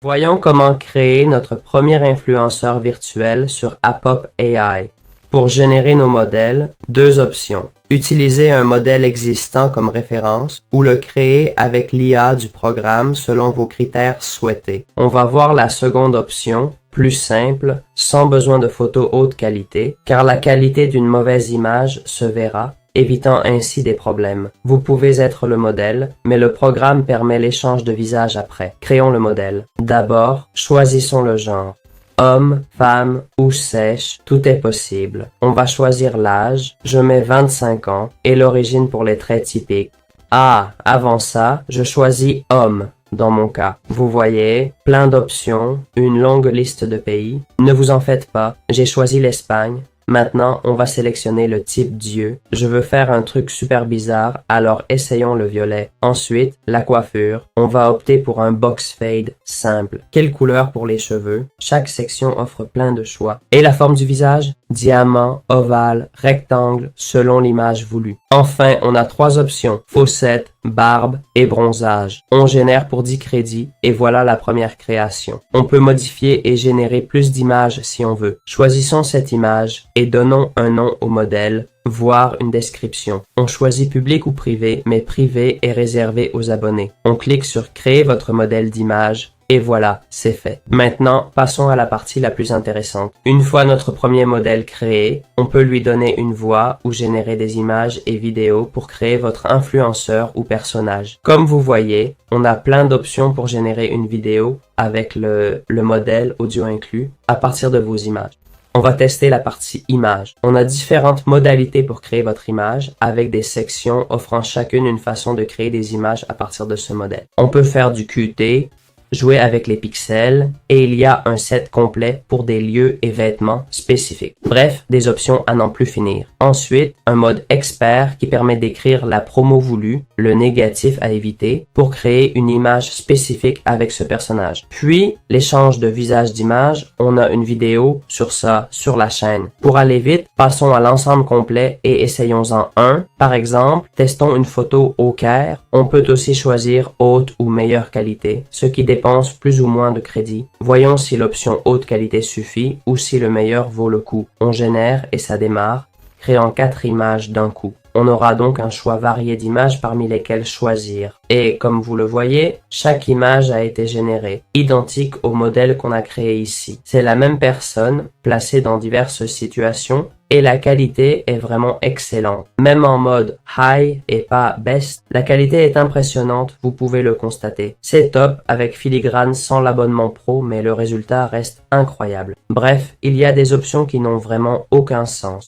Voyons comment créer notre premier influenceur virtuel sur Apop AI. Pour générer nos modèles, deux options. Utiliser un modèle existant comme référence ou le créer avec l'IA du programme selon vos critères souhaités. On va voir la seconde option, plus simple, sans besoin de photos haute qualité, car la qualité d'une mauvaise image se verra, évitant ainsi des problèmes. Vous pouvez être le modèle, mais le programme permet l'échange de visages après. Créons le modèle. D'abord, choisissons le genre. Homme, femme ou sèche, tout est possible. On va choisir l'âge, je mets 25 ans, et l'origine pour les traits typiques. Ah, avant ça, je choisis homme, dans mon cas. Vous voyez, plein d'options, une longue liste de pays. Ne vous en faites pas, j'ai choisi l'Espagne. Maintenant, on va sélectionner le type d'yeux. Je veux faire un truc super bizarre, alors essayons le violet. Ensuite, la coiffure. On va opter pour un box fade simple. Quelle couleur pour les cheveux? Chaque section offre plein de choix. Et la forme du visage? Diamant, ovale, rectangle, selon l'image voulue. Enfin, on a trois options. Fossette, barbe et bronzage. On génère pour 10 crédits et voilà la première création. On peut modifier et générer plus d'images si on veut. Choisissons cette image et donnons un nom au modèle, voire une description. On choisit public ou privé, mais privé est réservé aux abonnés. On clique sur créer votre modèle d'image. Et voilà, c'est fait. Maintenant, passons à la partie la plus intéressante. Une fois notre premier modèle créé, on peut lui donner une voix ou générer des images et vidéos pour créer votre influenceur ou personnage. Comme vous voyez, on a plein d'options pour générer une vidéo avec le modèle audio inclus à partir de vos images. On va tester la partie image. On a différentes modalités pour créer votre image avec des sections offrant chacune une façon de créer des images à partir de ce modèle. On peut faire du QT, jouer avec les pixels, et il y a un set complet pour des lieux et vêtements spécifiques. Bref, des options à n'en plus finir. Ensuite, un mode expert qui permet d'écrire la promo voulue, le négatif à éviter, pour créer une image spécifique avec ce personnage. Puis, l'échange de visage d'image, on a une vidéo sur ça sur la chaîne. Pour aller vite, passons à l'ensemble complet et essayons-en un. Par exemple, testons une photo au Caire. On peut aussi choisir haute ou meilleure qualité, ce qui dépense plus ou moins de crédit. Voyons si l'option haute qualité suffit ou si le meilleur vaut le coup. On génère et ça démarre, créant 4 images d'un coup. On aura donc un choix varié d'images parmi lesquelles choisir. Et comme vous le voyez, chaque image a été générée, identique au modèle qu'on a créé ici. C'est la même personne, placée dans diverses situations, et la qualité est vraiment excellente. Même en mode high et pas best, la qualité est impressionnante, vous pouvez le constater. C'est top avec filigrane sans l'abonnement pro, mais le résultat reste incroyable. Bref, il y a des options qui n'ont vraiment aucun sens.